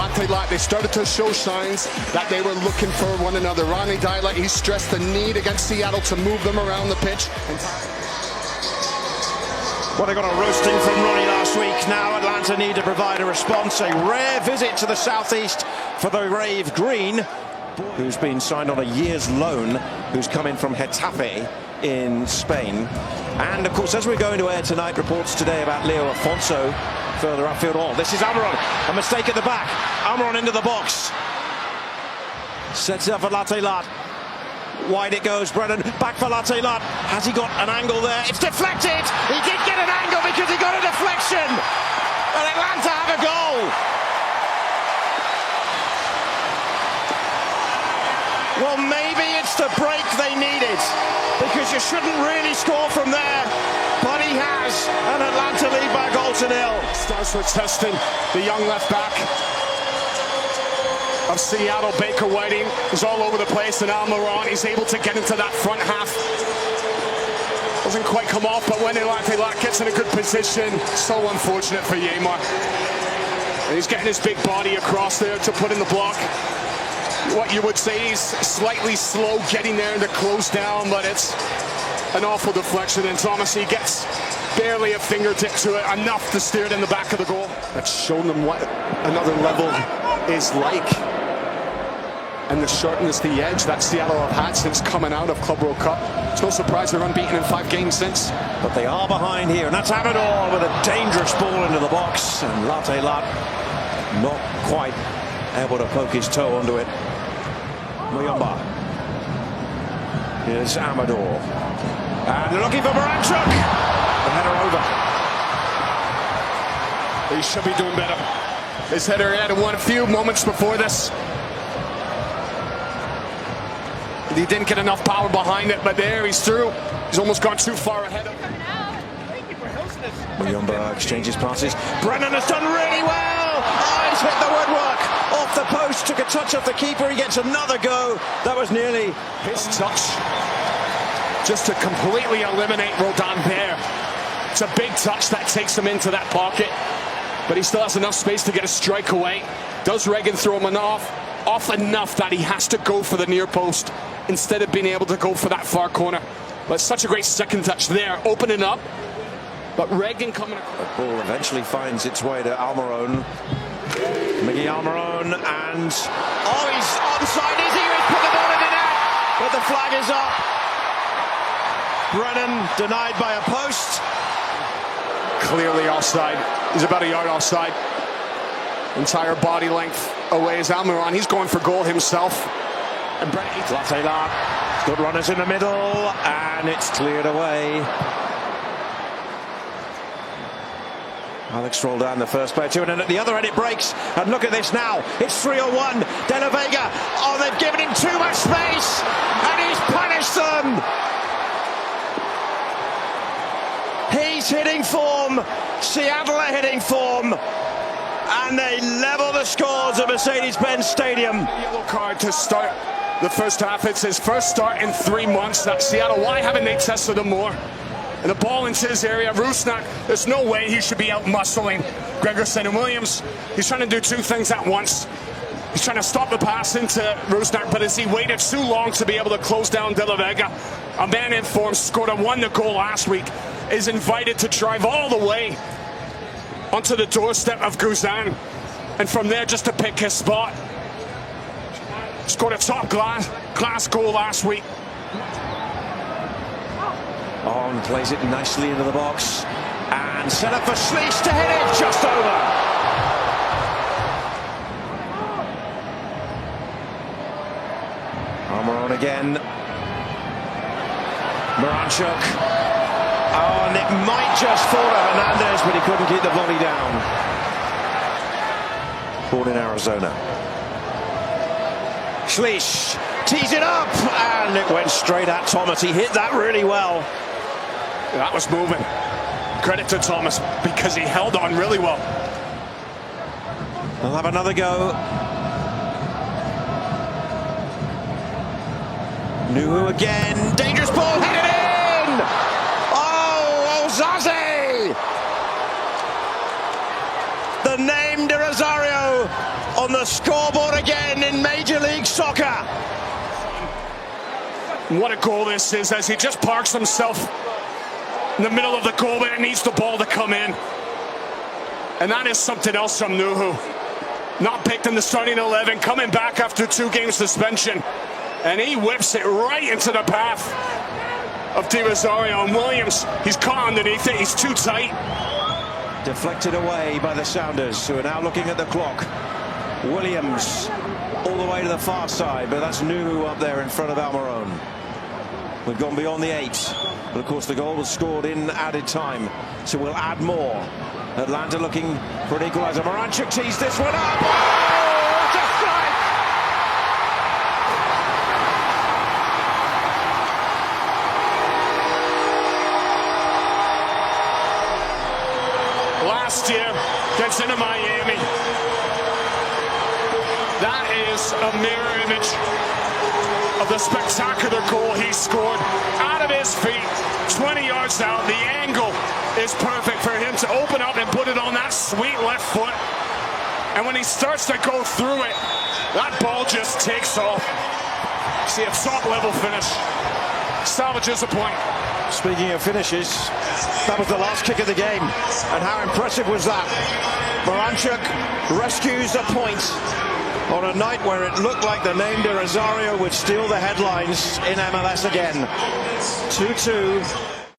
Latte Lat, they started to show signs that they were looking for one another. Ronny Deila, he stressed the need against Seattle to move them around the pitch. Well, they got a roasting from Ronny last week. Now Atlanta need to provide a response. A rare visit to the southeast for the Rave Green, who's been signed on a year's loan, who's come in from Getafe in Spain. And of course, as we're going to air tonight, reports today about Leo Afonso further upfield. Oh, this is Almiron. A mistake at the back. Almiron into the box. Sets it up for Latte Lat. Wide it goes, Brennan, back for Latte Lat. Has he got an angle there? It's deflected! He did get an angle because he got a deflection! And Atlanta have a goal! Well, maybe it's the break they needed, because you shouldn't really score from there, but he has, and Atlanta lead by a goal to nil. Starts with Teston, the young left back of Seattle. Baker Whiting is all over the place, and Almiron, he's able to get into that front half. Doesn't quite come off, but when Latte Lat gets in a good position, so unfortunate for Yeimar. And he's getting his big body across there to put in the block. What you would say he's slightly slow getting there to close down, but it's an awful deflection, and Thomas, he gets barely a fingertip to it, enough to steer it in the back of the goal. That's shown them what another level is like, and the sharpness, the edge that Seattle have had since coming out of Club World Cup. It's no surprise they're unbeaten in 5 games since. But they are behind here, and that's Amador with a dangerous ball into the box, and Latte Lat not quite able to poke his toe onto it. Muyumba. Here's Amador. And they're looking for Moranchuk. The header over. He should be doing better. His header had won a few moments before this. He didn't get enough power behind it, but there he's through. He's almost gone too far ahead of him. Muyumba exchanges passes. Brennan has done really well. Oh, he's hit the woodwork. Off the post, took a touch off the keeper. He gets another go. That was nearly his touch. Just to completely eliminate Rodon there. It's a big touch that takes him into that pocket. But he still has enough space to get a strike away. Does Regan throw him off enough that he has to go for the near post instead of being able to go for that far corner. But it's such a great second touch there, opening up. But Regan coming across. The ball eventually finds its way to Almiron. Miggy Almiron, and oh, he's onside. Is he? He's put the ball in the net, but the flag is up. Brennan denied by a post. Clearly offside. He's about a yard offside. Entire body length away is Almiron. He's going for goal himself. And Latte Lat, good runners in the middle, and it's cleared away. Alex rolled down the first player too, and then at the other end it breaks. And look at this now. It's 3-1. De La Vega. Oh, they've given him too much space, and he's punished them. He's hitting form. Seattle are hitting form. And they level the scores at Mercedes-Benz Stadium. Yellow card to start the first half. It's his first start in 3 months. That Seattle, why haven't they tested him more? And the ball into his area. Rusnak, there's no way he should be out muscling Gregerson and Williams. He's trying to do 2 things at once. He's trying to stop the pass into Rusnak, but as he waited too long to be able to close down De La Vega, a man in form, scored a 1-0 goal last week, is invited to drive all the way onto the doorstep of Guzan, and from there just to pick his spot. Scored a top class goal last week. On, plays it nicely into the box, and set up for Schleich to hit it just over. Almiron again. Moranchuk. Oh, and it might just fall to Hernandez, but he couldn't keep the volley down. Born in Arizona. Schleich tees it up, and it went straight at Thomas. He hit that really well. That was moving. Credit to Thomas, because he held on really well. They'll have another go. Nuhu again. Dangerous ball, headed in! Oh, Osaze! The name de Rosario on the scoreboard again in Major League Soccer. What a goal this is, as he just parks himself in the middle of the goal, but it needs the ball to come in. And that is something else from Nuhu. Not picked in the starting 11, coming back after 2-game suspension. And he whips it right into the path of Di Rosario. And Williams, he's caught underneath it, he's too tight. Deflected away by the Sounders, who are now looking at the clock. Williams all the way to the far side, but that's Nuhu up there in front of Almiron. We've gone beyond the 8, but of course the goal was scored in added time, so we'll add more. Atlanta looking for an equaliser. Moranchuk tees this one up. Oh, what a strike! Last year, gets into Miami. That is a mirror image of the spectacular goal he scored out of his feet, 20 yards out. The angle is perfect for him to open up and put it on that sweet left foot. And when he starts to go through it, that ball just takes off. See a top level finish. Salvages a point. Speaking of finishes, that was the last kick of the game. And how impressive was that? Moranchuk rescues a point on a night where it looked like the name Di Rosario would steal the headlines in MLS again. 2-2.